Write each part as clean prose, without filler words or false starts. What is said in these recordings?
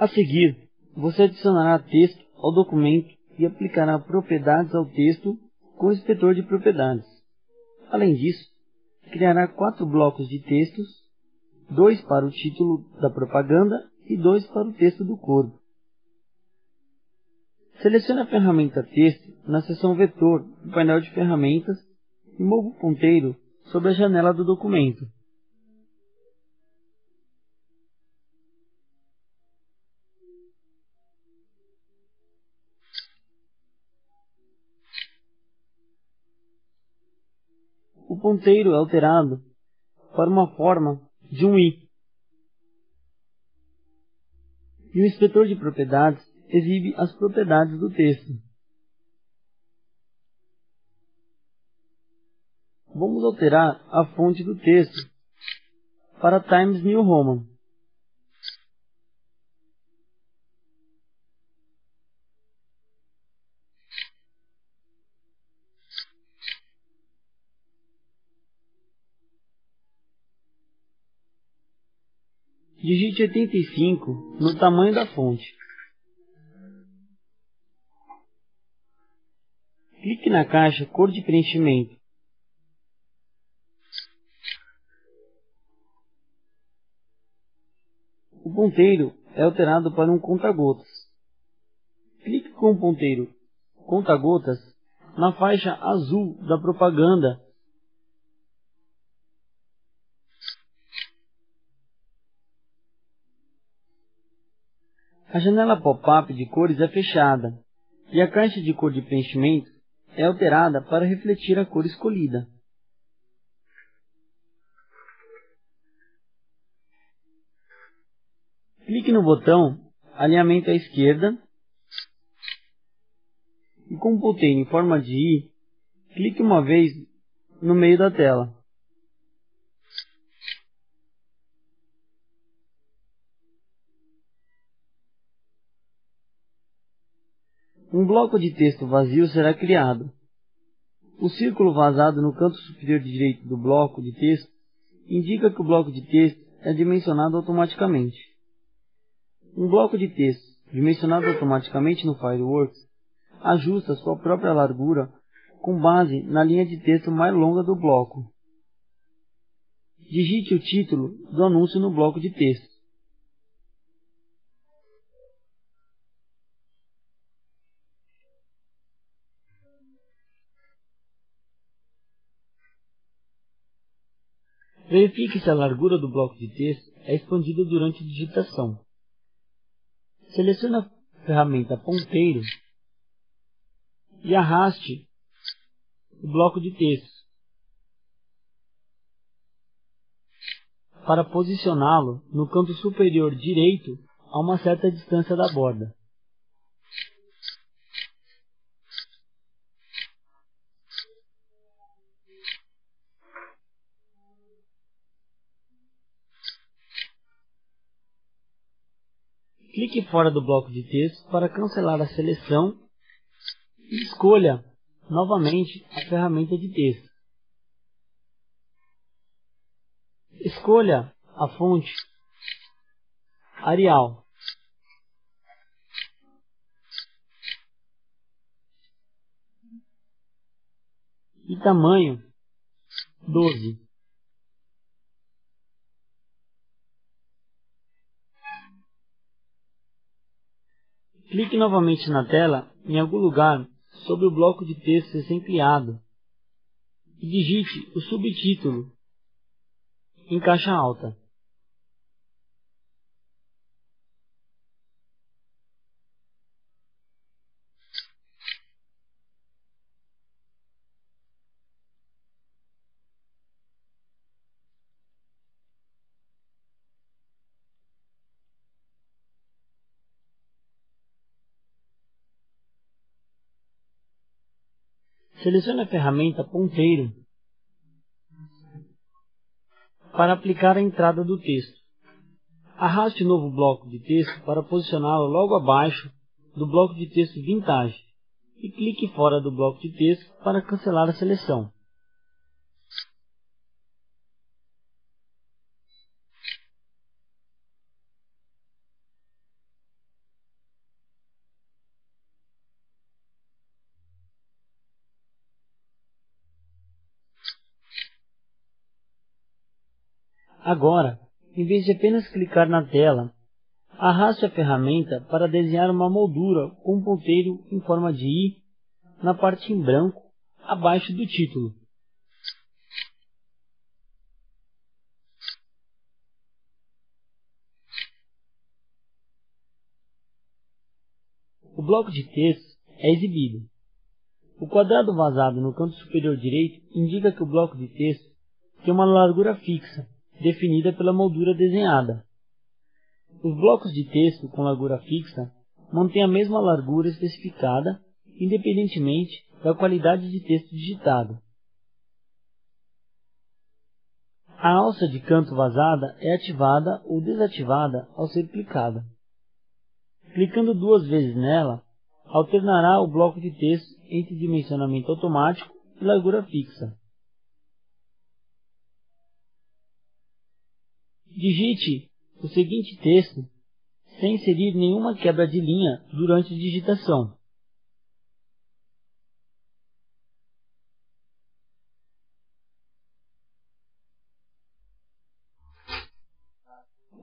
A seguir, você adicionará texto ao documento e aplicará propriedades ao texto com o inspetor de propriedades. Além disso, criará 4 blocos de textos, 2 para o título da propaganda e 2 para o texto do corpo. Selecione a ferramenta Texto na seção Vetor do painel de ferramentas e mova o ponteiro sobre a janela do documento. O ponteiro é alterado para uma forma de um i. E o inspetor de propriedades exibe as propriedades do texto. Vamos alterar a fonte do texto para Times New Roman. Digite 85 no tamanho da fonte. Clique na caixa Cor de preenchimento. O ponteiro é alterado para um conta-gotas. Clique com o ponteiro conta-gotas na faixa azul da propaganda. A janela pop-up de cores é fechada e a caixa de cor de preenchimento é alterada para refletir a cor escolhida. Clique no botão Alinhamento à esquerda e com o ponteiro em forma de I, clique uma vez no meio da tela. Um bloco de texto vazio será criado. O círculo vazado no canto superior direito do bloco de texto indica que o bloco de texto é dimensionado automaticamente. Um bloco de texto dimensionado automaticamente no Fireworks ajusta sua própria largura com base na linha de texto mais longa do bloco. Digite o título do anúncio no bloco de texto. Verifique se a largura do bloco de texto é expandida durante a digitação. Selecione a ferramenta Ponteiro e arraste o bloco de texto para posicioná-lo no canto superior direito a uma certa distância da borda. Clique fora do bloco de texto para cancelar a seleção e escolha novamente a ferramenta de texto. Escolha a fonte Arial. E tamanho 12. Clique novamente na tela, em algum lugar, sobre o bloco de texto recém-criado e digite o subtítulo em caixa alta. Selecione a ferramenta Ponteiro para aplicar a entrada do texto. Arraste o novo bloco de texto para posicioná-lo logo abaixo do bloco de texto Vintage e clique fora do bloco de texto para cancelar a seleção. Agora, em vez de apenas clicar na tela, arraste a ferramenta para desenhar uma moldura com um ponteiro em forma de I na parte em branco abaixo do título. O bloco de texto é exibido. O quadrado vazado no canto superior direito indica que o bloco de texto tem uma largura fixa, definida pela moldura desenhada. Os blocos de texto com largura fixa mantêm a mesma largura especificada, independentemente da qualidade de texto digitado. A alça de canto vazada é ativada ou desativada ao ser clicada. Clicando 2 vezes nela, alternará o bloco de texto entre dimensionamento automático e largura fixa. Digite o seguinte texto sem inserir nenhuma quebra de linha durante a digitação.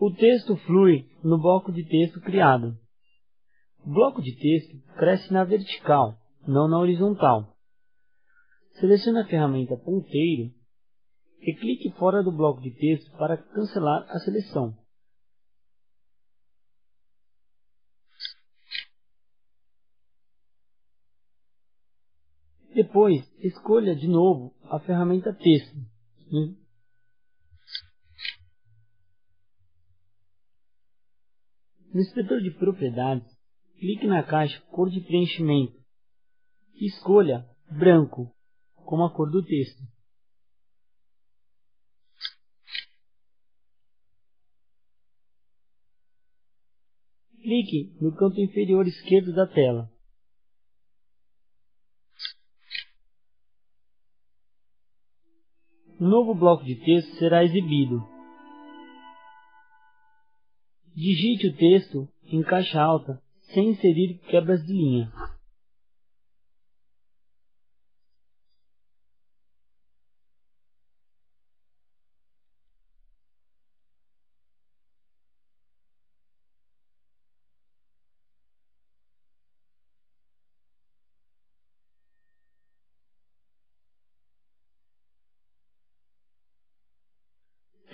O texto flui no bloco de texto criado. O bloco de texto cresce na vertical, não na horizontal. Selecione a ferramenta ponteiro e clique fora do bloco de texto para cancelar a seleção. Depois, escolha de novo a ferramenta texto. No inspetor de propriedades, clique na caixa cor de preenchimento e escolha branco como a cor do texto. Clique no canto inferior esquerdo da tela. Um novo bloco de texto será exibido. Digite o texto em caixa alta sem inserir quebras de linha.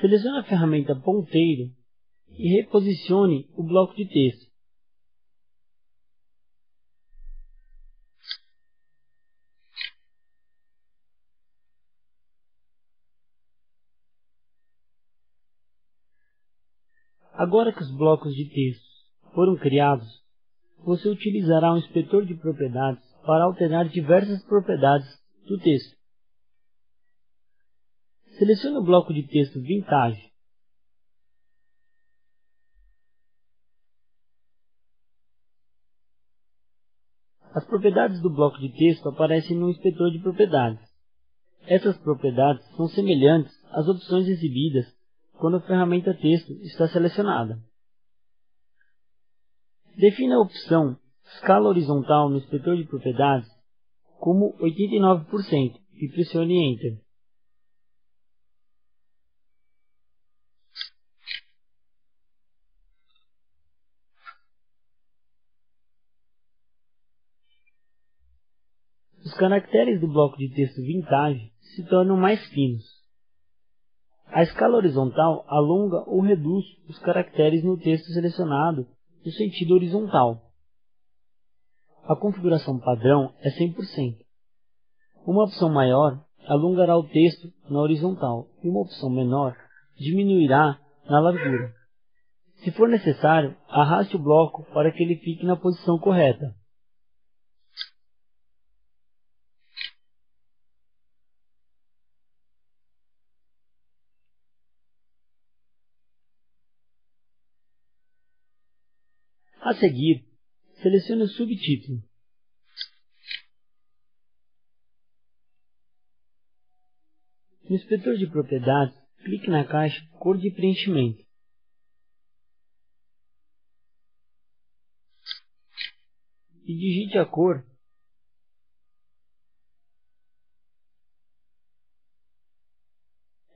Selecione a ferramenta ponteiro e reposicione o bloco de texto. Agora que os blocos de texto foram criados, você utilizará um inspetor de propriedades para alterar diversas propriedades do texto. Selecione o bloco de texto Vintage. As propriedades do bloco de texto aparecem no inspetor de propriedades. Essas propriedades são semelhantes às opções exibidas quando a ferramenta texto está selecionada. Defina a opção Escala horizontal no inspetor de propriedades como 89% e pressione Enter. Os caracteres do bloco de texto Vintage se tornam mais finos. A escala horizontal alonga ou reduz os caracteres no texto selecionado no sentido horizontal. A configuração padrão é 100%. Uma opção maior alongará o texto na horizontal e uma opção menor diminuirá na largura. Se for necessário, arraste o bloco para que ele fique na posição correta. A seguir, selecione o subtítulo. No inspetor de propriedades, clique na caixa Cor de preenchimento. E digite a cor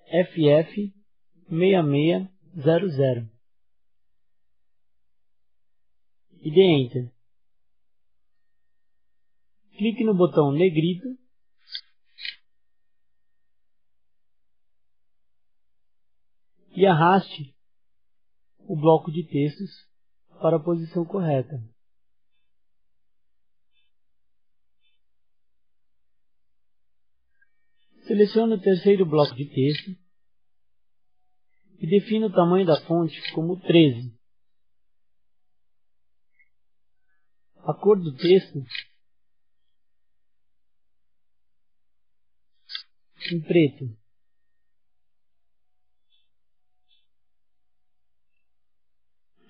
FF 6600 e dê Enter. Clique no botão negrito e arraste o bloco de textos para a posição correta. Selecione o terceiro bloco de texto e defina o tamanho da fonte como 13. A cor do texto em preto.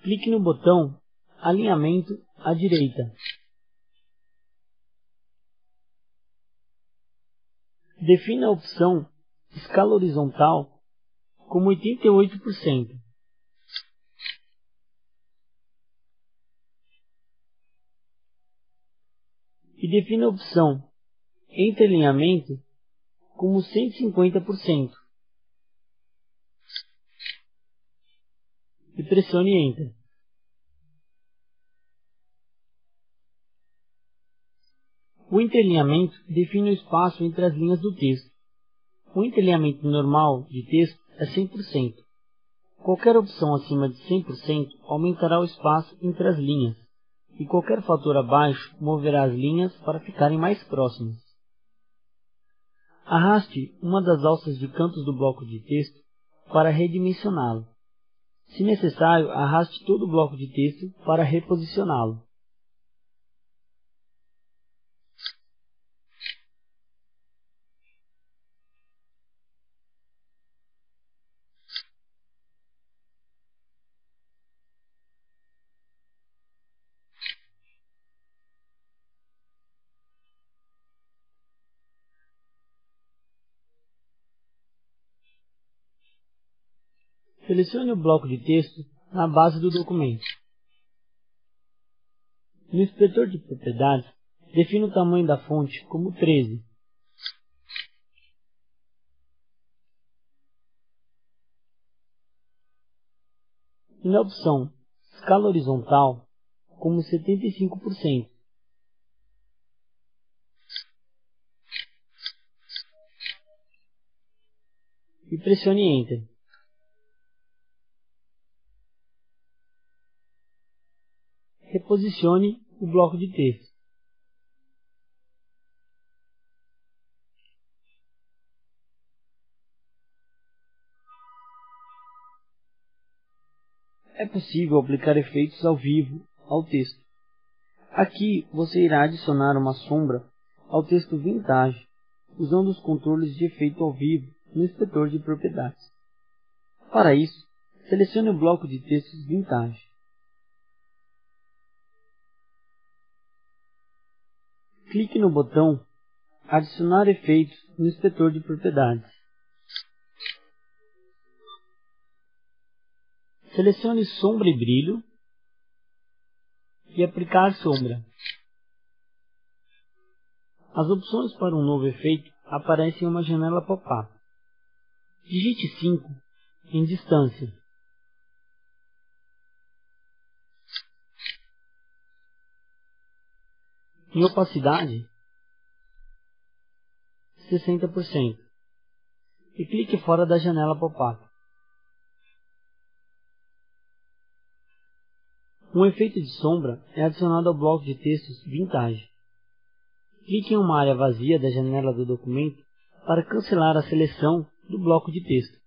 Clique no botão Alinhamento à direita. Defina a opção Escala horizontal como 88%. E defina a opção Entrelinhamento como 150%. E pressione Enter. O entrelinhamento define o espaço entre as linhas do texto. O entrelinhamento normal de texto é 100%. Qualquer opção acima de 100% aumentará o espaço entre as linhas, e qualquer fator abaixo moverá as linhas para ficarem mais próximas. Arraste uma das alças de cantos do bloco de texto para redimensioná-lo. Se necessário, arraste todo o bloco de texto para reposicioná-lo. Selecione o bloco de texto na base do documento. No inspetor de propriedades, defina o tamanho da fonte como 13. E na opção Escala horizontal como 75%. E pressione Enter. Reposicione o bloco de texto. É possível aplicar efeitos ao vivo ao texto. Aqui você irá adicionar uma sombra ao texto Vintage, usando os controles de efeito ao vivo no inspetor de propriedades. Para isso, selecione o bloco de textos Vintage. Clique no botão Adicionar efeitos no inspetor de propriedades. Selecione Sombra e Brilho e Aplicar Sombra. As opções para um novo efeito aparecem em uma janela pop-up. Digite 5 em Distância. Em Opacidade, 60%. E clique fora da janela pop-up. Um efeito de sombra é adicionado ao bloco de textos Vintage. Clique em uma área vazia da janela do documento para cancelar a seleção do bloco de texto.